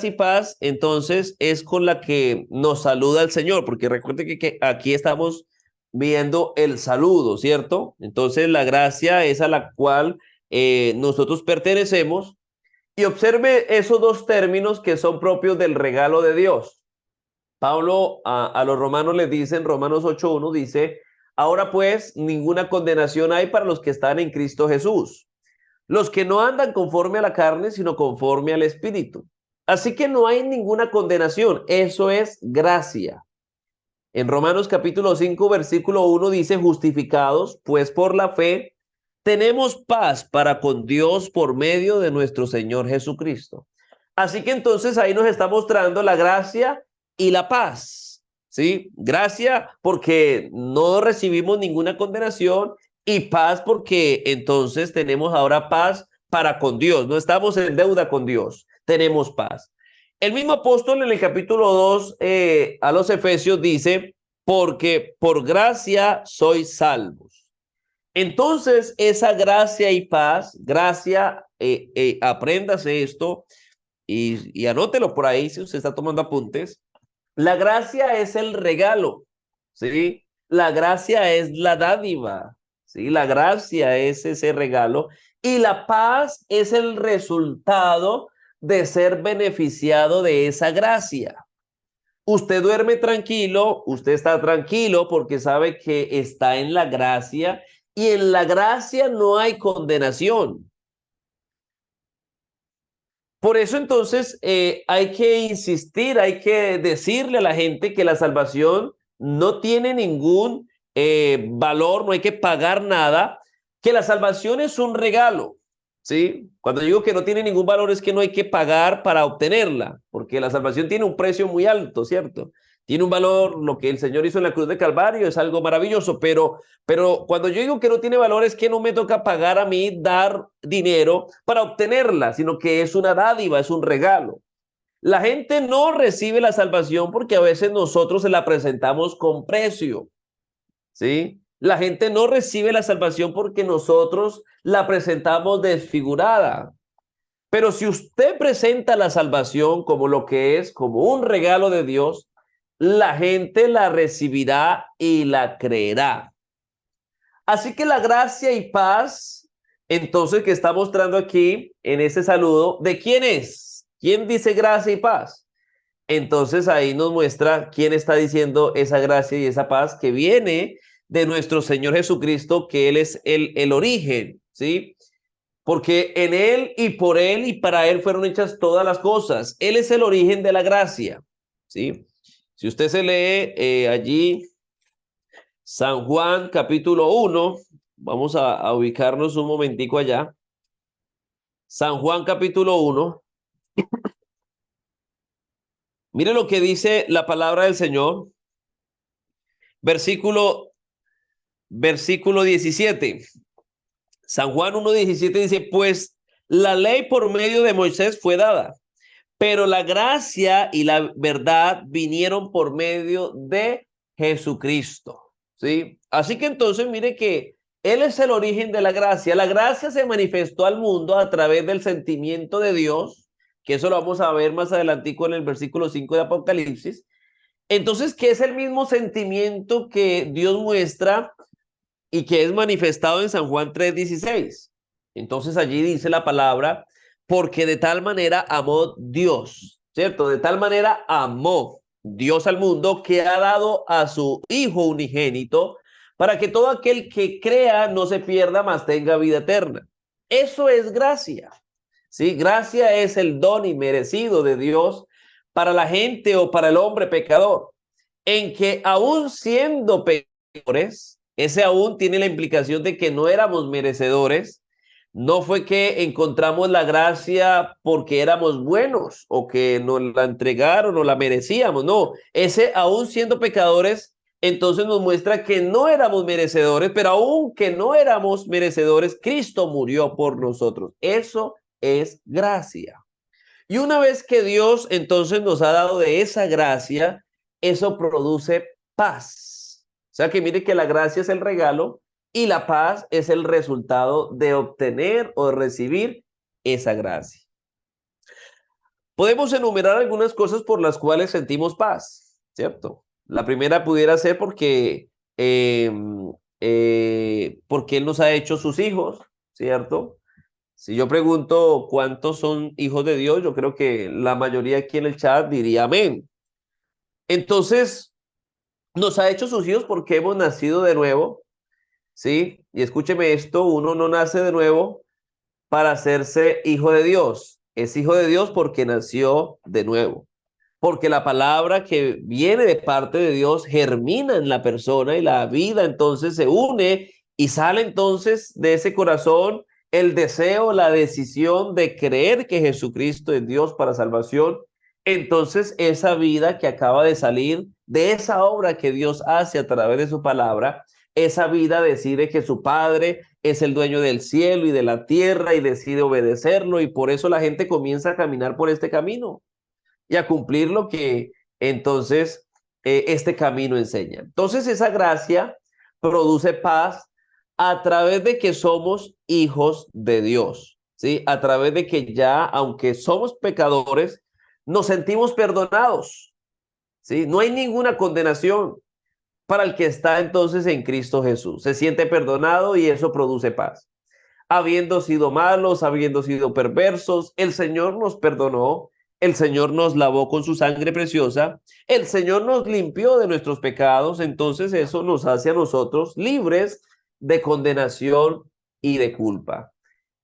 y paz, entonces, es con la que nos saluda el Señor, porque recuerde que aquí estamos viendo el saludo, ¿cierto? Entonces, la gracia es a la cual nosotros pertenecemos. Y observe esos dos términos que son propios del regalo de Dios. Pablo a los romanos les dice en Romanos 8:1, dice, ahora pues ninguna condenación hay para los que están en Cristo Jesús, los que no andan conforme a la carne, sino conforme al Espíritu. Así que no hay ninguna condenación, eso es gracia. En Romanos capítulo 5, versículo 1 dice, justificados pues por la fe, tenemos paz para con Dios por medio de nuestro Señor Jesucristo. Así que entonces ahí nos está mostrando la gracia y la paz, ¿sí? Gracia porque no recibimos ninguna condenación y paz porque entonces tenemos ahora paz para con Dios. No estamos en deuda con Dios, tenemos paz. El mismo apóstol en el capítulo 2 a los Efesios dice, porque por gracia sois salvos. Entonces, esa gracia y paz, gracia, apréndase esto y anótelo por ahí si usted está tomando apuntes. La gracia es el regalo, ¿sí? La gracia es la dádiva, ¿sí? La gracia es ese regalo y la paz es el resultado de ser beneficiado de esa gracia. Usted duerme tranquilo, usted está tranquilo porque sabe que está en la gracia y en la gracia no hay condenación. Por eso entonces hay que insistir, hay que decirle a la gente que la salvación no tiene ningún valor, no hay que pagar nada, que la salvación es un regalo, ¿sí? Cuando digo que no tiene ningún valor es que no hay que pagar para obtenerla, porque la salvación tiene un precio muy alto, ¿cierto? Tiene un valor, lo que el Señor hizo en la cruz de Calvario es algo maravilloso, pero cuando yo digo que no tiene valor es que no me toca pagar a mí, dar dinero para obtenerla, sino que es una dádiva, es un regalo. La gente no recibe la salvación porque a veces nosotros se la presentamos con precio, ¿sí? La gente no recibe la salvación porque nosotros la presentamos desfigurada. Pero si usted presenta la salvación como lo que es, como un regalo de Dios, la gente la recibirá y la creerá. Así que la gracia y paz, entonces, que está mostrando aquí en este saludo, ¿de quién es? ¿Quién dice gracia y paz? Entonces ahí nos muestra quién está diciendo esa gracia y esa paz que viene de nuestro Señor Jesucristo, que Él es el origen, ¿sí? Porque en Él y por Él y para Él fueron hechas todas las cosas. Él es el origen de la gracia, ¿sí? Si usted se lee allí San Juan capítulo 1, vamos a ubicarnos un momentico allá. San Juan capítulo 1, mire lo que dice la palabra del Señor, versículo, versículo 17. San Juan 1:17 dice, pues la ley por medio de Moisés fue dada, pero la gracia y la verdad vinieron por medio de Jesucristo, ¿sí? Así que entonces mire que Él es el origen de la gracia. La gracia se manifestó al mundo a través del sentimiento de Dios, que eso lo vamos a ver más adelantico en el versículo 5 de Apocalipsis. Entonces, ¿qué es el mismo sentimiento que Dios muestra y que es manifestado en San Juan 3:16? Entonces allí dice la palabra, porque de tal manera amó Dios, ¿cierto? De tal manera amó Dios al mundo que ha dado a su Hijo unigénito para que todo aquel que crea no se pierda, mas tenga vida eterna. Eso es gracia, ¿sí? Gracia es el don inmerecido de Dios para la gente o para el hombre pecador, en que aún siendo pecadores, ese aún tiene la implicación de que no éramos merecedores. No fue que encontramos la gracia porque éramos buenos o que nos la entregaron o la merecíamos. No, ese aún siendo pecadores, entonces nos muestra que no éramos merecedores, pero aunque no éramos merecedores, Cristo murió por nosotros. Eso es gracia. Y una vez que Dios entonces nos ha dado de esa gracia, eso produce paz. O sea que mire que la gracia es el regalo y la paz es el resultado de obtener o de recibir esa gracia. Podemos enumerar algunas cosas por las cuales sentimos paz, ¿cierto? La primera pudiera ser eh, porque Él nos ha hecho sus hijos, ¿cierto? Si yo pregunto cuántos son hijos de Dios, yo creo que la mayoría aquí en el chat diría amén. Entonces, nos ha hecho sus hijos porque hemos nacido de nuevo, ¿sí? Y escúcheme esto, uno no nace de nuevo para hacerse hijo de Dios. Es hijo de Dios porque nació de nuevo. Porque la palabra que viene de parte de Dios germina en la persona y la vida entonces se une y sale entonces de ese corazón el deseo, la decisión de creer que Jesucristo es Dios para salvación. Entonces esa vida que acaba de salir de esa obra que Dios hace a través de su palabra, esa vida decide que su Padre es el dueño del cielo y de la tierra y decide obedecerlo y por eso la gente comienza a caminar por este camino y a cumplir lo que entonces este camino enseña. Entonces esa gracia produce paz a través de que somos hijos de Dios, ¿sí? A través de que ya, aunque somos pecadores, nos sentimos perdonados, ¿sí? No hay ninguna condenación para el que está entonces en Cristo Jesús. Se siente perdonado y eso produce paz. Habiendo sido malos, habiendo sido perversos, el Señor nos perdonó, el Señor nos lavó con su sangre preciosa, el Señor nos limpió de nuestros pecados, entonces eso nos hace a nosotros libres de condenación y de culpa.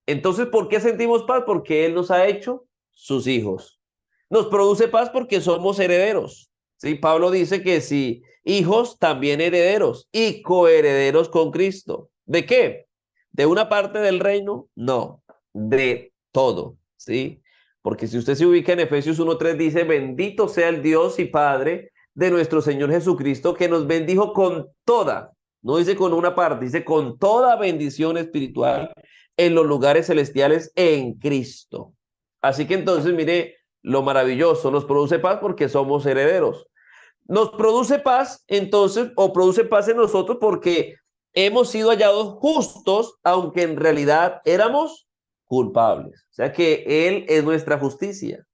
Entonces, ¿por qué sentimos paz? Porque Él nos ha hecho sus hijos. Nos produce paz porque somos herederos. ¿Sí? Pablo dice que si hijos, también herederos y coherederos con Cristo. ¿De qué? ¿De una parte del reino? No, de todo. ¿Sí? Porque si usted se ubica en Efesios 1:3 dice, bendito sea el Dios y Padre de nuestro Señor Jesucristo, que nos bendijo con toda, no dice con una parte, dice con toda bendición espiritual en los lugares celestiales en Cristo. Así que entonces, mire, lo maravilloso, nos produce paz porque somos herederos. Nos produce paz entonces, o produce paz en nosotros porque hemos sido hallados justos, aunque en realidad éramos culpables. O sea que Él es nuestra justicia.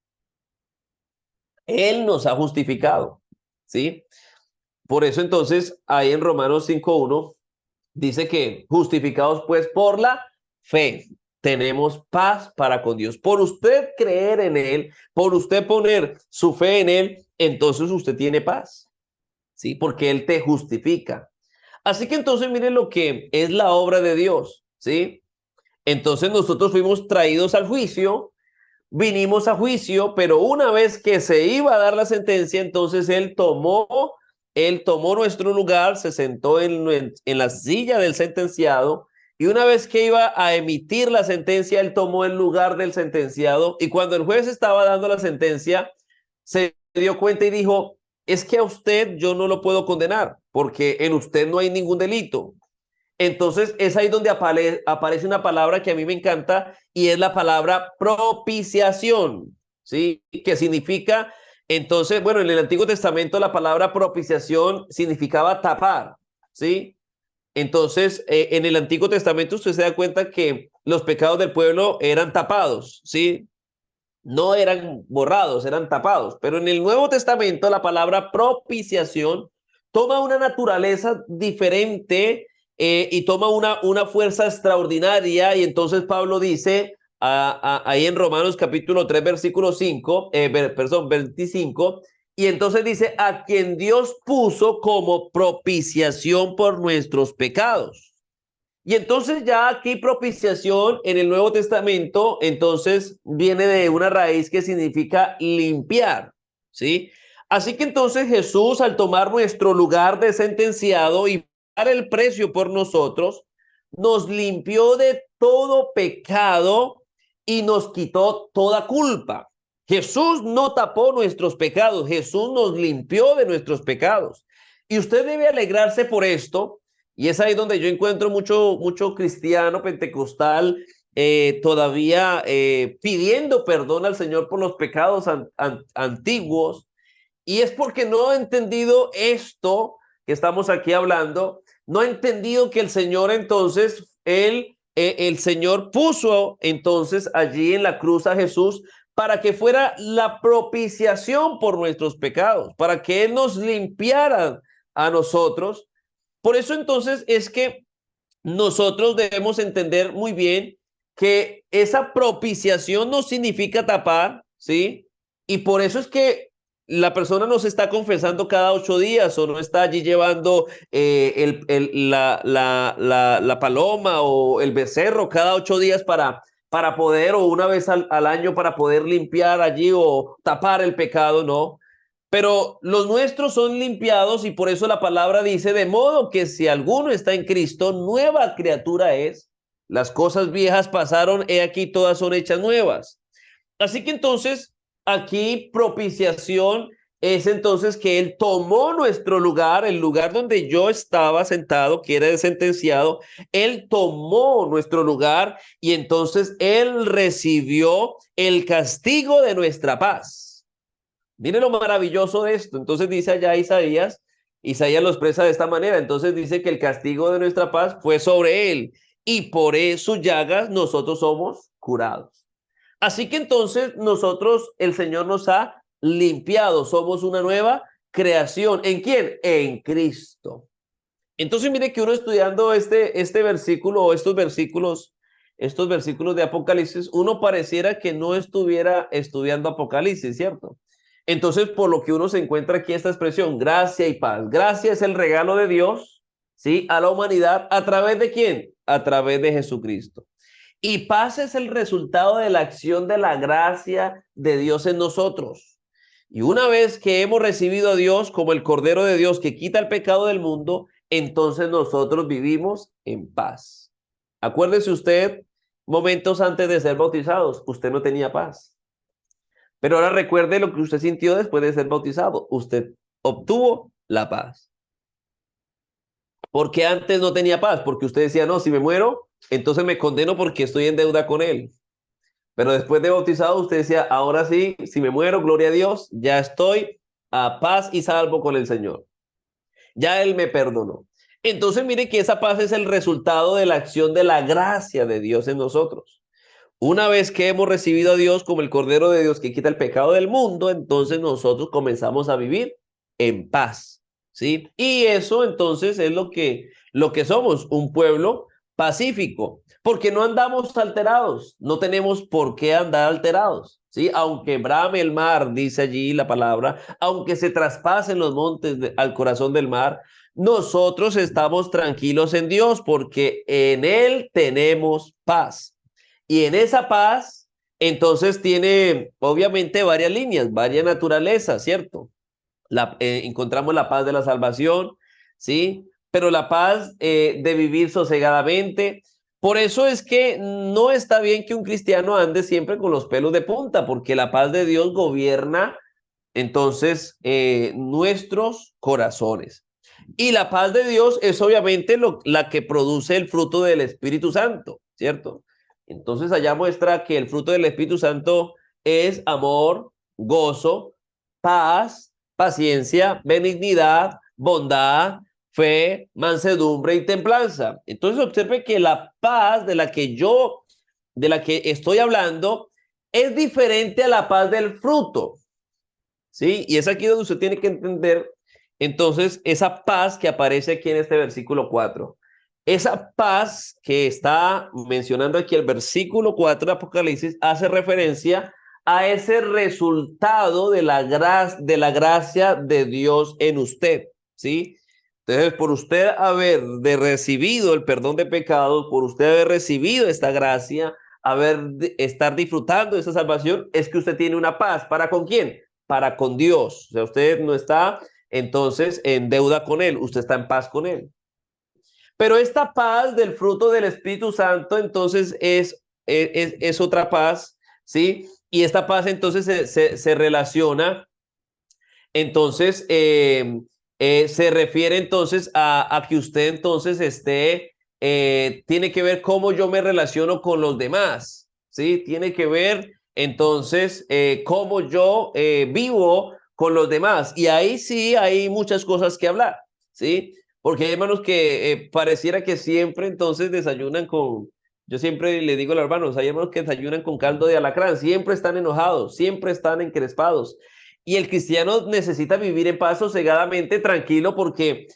Él nos ha justificado, ¿sí? Por eso entonces, ahí en Romanos 5:1 dice que justificados pues por la fe, tenemos paz para con Dios. Por usted creer en Él, por usted poner su fe en Él, entonces usted tiene paz, ¿sí? Porque Él te justifica. Así que entonces miren lo que es la obra de Dios, ¿sí? Entonces nosotros fuimos traídos al juicio, vinimos a juicio, pero una vez que se iba a dar la sentencia, entonces él tomó nuestro lugar, se sentó en la silla del sentenciado, y una vez que iba a emitir la sentencia, él tomó el lugar del sentenciado, y cuando el juez estaba dando la sentencia, se dio cuenta y dijo, es que a usted yo no lo puedo condenar, porque en usted no hay ningún delito. Entonces es ahí donde aparece una palabra que a mí me encanta y es la palabra propiciación, ¿sí? Que significa, entonces, bueno, en el Antiguo Testamento la palabra propiciación significaba tapar, ¿sí? Entonces, en el Antiguo Testamento usted se da cuenta que los pecados del pueblo eran tapados, ¿sí? No eran borrados, eran tapados. Pero en el Nuevo Testamento la palabra propiciación toma una naturaleza diferente y toma una fuerza extraordinaria. Y entonces Pablo dice ahí en Romanos capítulo 3, versículo 5, perdón, 25, y entonces dice, a quien Dios puso como propiciación por nuestros pecados. Y entonces ya aquí propiciación en el Nuevo Testamento, entonces viene de una raíz que significa limpiar, ¿sí? Así que entonces Jesús al tomar nuestro lugar de sentenciado y pagar el precio por nosotros, nos limpió de todo pecado y nos quitó toda culpa. Jesús no tapó nuestros pecados, Jesús nos limpió de nuestros pecados. Y usted debe alegrarse por esto, y es ahí donde yo encuentro mucho cristiano pentecostal todavía pidiendo perdón al Señor por los pecados antiguos, y es porque no ha entendido esto que estamos aquí hablando, no ha entendido que el Señor entonces, el Señor puso entonces allí en la cruz a Jesús para que fuera la propiciación por nuestros pecados, para que Él nos limpiara a nosotros. Por eso entonces es que nosotros debemos entender muy bien que esa propiciación no significa tapar, ¿sí? Y por eso es que la persona no se está confesando cada 8 días o no está allí llevando la paloma o el becerro cada 8 días para poder, o una vez al año para poder limpiar allí o tapar el pecado, no. Pero los nuestros son limpiados y por eso la palabra dice, de modo que si alguno está en Cristo, nueva criatura es. Las cosas viejas pasaron, he aquí todas son hechas nuevas. Así que entonces aquí propiciación es entonces que Él tomó nuestro lugar, el lugar donde yo estaba sentado, que era sentenciado. Él tomó nuestro lugar y entonces Él recibió el castigo de nuestra paz. Mire lo maravilloso de esto. Entonces dice allá Isaías lo expresa de esta manera. Entonces dice que el castigo de nuestra paz fue sobre él y por sus llagas nosotros somos curados. Así que entonces nosotros, el Señor nos ha limpiado. Somos una nueva creación. ¿En quién? En Cristo. Entonces mire que uno estudiando este versículo o estos versículos de Apocalipsis, uno pareciera que no estuviera estudiando Apocalipsis, ¿cierto? Entonces, por lo que uno se encuentra aquí esta expresión, gracia y paz. Gracia es el regalo de Dios, ¿sí? A la humanidad, ¿a través de quién? A través de Jesucristo. Y paz es el resultado de la acción de la gracia de Dios en nosotros. Y una vez que hemos recibido a Dios como el Cordero de Dios que quita el pecado del mundo, entonces nosotros vivimos en paz. Acuérdese usted, momentos antes de ser bautizados, usted no tenía paz. Pero ahora recuerde lo que usted sintió después de ser bautizado. Usted obtuvo la paz. Porque antes no tenía paz, porque usted decía, no, si me muero, entonces me condeno porque estoy en deuda con él. Pero después de bautizado, usted decía, ahora sí, si me muero, gloria a Dios, ya estoy a paz y salvo con el Señor. Ya Él me perdonó. Entonces mire que esa paz es el resultado de la acción de la gracia de Dios en nosotros. Una vez que hemos recibido a Dios como el Cordero de Dios que quita el pecado del mundo, entonces nosotros comenzamos a vivir en paz, ¿sí? Y eso entonces es lo que somos, un pueblo pacífico, porque no andamos alterados, no tenemos por qué andar alterados, ¿sí? Aunque brame el mar, dice allí la palabra, aunque se traspasen los montes al corazón del mar, nosotros estamos tranquilos en Dios porque en Él tenemos paz. Y en esa paz, entonces tiene obviamente varias líneas, varias naturalezas, ¿cierto? Encontramos la paz de la salvación, ¿sí? Pero la paz de vivir sosegadamente. Por eso es que no está bien que un cristiano ande siempre con los pelos de punta, porque la paz de Dios gobierna entonces nuestros corazones. Y la paz de Dios es obviamente la que produce el fruto del Espíritu Santo, ¿cierto? Entonces allá muestra que el fruto del Espíritu Santo es amor, gozo, paz, paciencia, benignidad, bondad, fe, mansedumbre y templanza. Entonces observe que la paz de la que estoy hablando, es diferente a la paz del fruto, ¿sí? Y es aquí donde usted tiene que entender entonces esa paz que aparece aquí en este versículo 4. Esa paz que está mencionando aquí el versículo 4 de Apocalipsis hace referencia a ese resultado de la gracia de Dios en usted, ¿sí? Entonces, por usted haber recibido el perdón de pecados, por usted haber recibido esta gracia, estar disfrutando de esa salvación, es que usted tiene una paz. ¿Para con quién? Para con Dios. O sea, usted no está entonces en deuda con Él, usted está en paz con Él. Pero esta paz del fruto del Espíritu Santo, entonces es otra paz, ¿sí? Y esta paz entonces se relaciona, entonces, se refiere entonces a que usted entonces tiene que ver cómo yo me relaciono con los demás, ¿sí? Tiene que ver entonces cómo yo vivo con los demás. Y ahí sí hay muchas cosas que hablar, ¿sí? Porque hay hermanos que pareciera que siempre entonces desayunan con, yo siempre le digo a los hermanos, hay hermanos que desayunan con caldo de alacrán, siempre están enojados, siempre están encrespados. Y el cristiano necesita vivir en paz sosegadamente, tranquilo, porque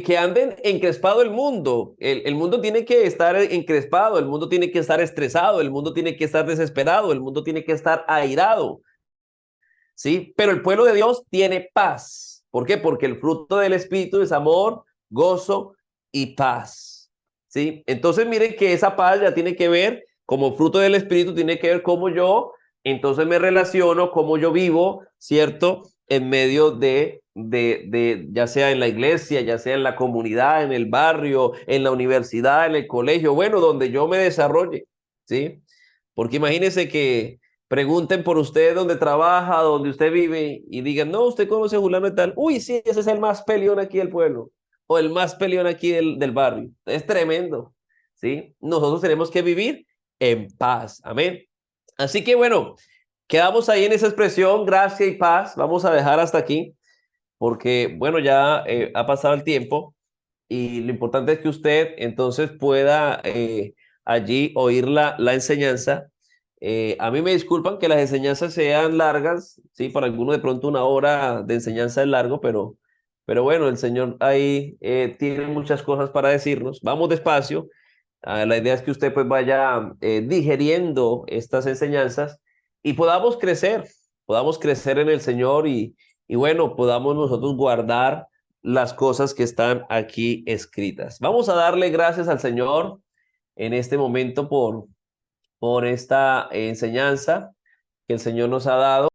que anden encrespado el mundo. El mundo tiene que estar encrespado, el mundo tiene que estar estresado, el mundo tiene que estar desesperado, el mundo tiene que estar airado, ¿sí? Pero el pueblo de Dios tiene paz. ¿Por qué? Porque el fruto del Espíritu es amor, gozo y paz, ¿sí? Entonces miren que esa paz ya tiene que ver, como fruto del Espíritu, tiene que ver cómo yo entonces me relaciono, cómo yo vivo, ¿cierto? En medio ya sea en la iglesia, ya sea en la comunidad, en el barrio, en la universidad, en el colegio, bueno, donde yo me desarrolle, ¿sí? Porque imagínense que pregunten por usted dónde trabaja, dónde usted vive y digan, no, usted conoce a Julano y tal. Uy, sí, ese es el más peleón aquí del pueblo o el más peleón aquí del barrio. Es tremendo, ¿sí? Nosotros tenemos que vivir en paz. Amén. Así que bueno, quedamos ahí en esa expresión, gracia y paz. Vamos a dejar hasta aquí porque, bueno, ya ha pasado el tiempo y lo importante es que usted entonces pueda allí oír la enseñanza. A mí me disculpan que las enseñanzas sean largas, sí, para algunos de pronto una hora de enseñanza es largo, pero bueno, el Señor ahí tiene muchas cosas para decirnos. Vamos despacio. La idea es que usted pues vaya digeriendo estas enseñanzas y podamos crecer en el Señor y bueno, podamos nosotros guardar las cosas que están aquí escritas. Vamos a darle gracias al Señor en este momento por esta enseñanza que el Señor nos ha dado.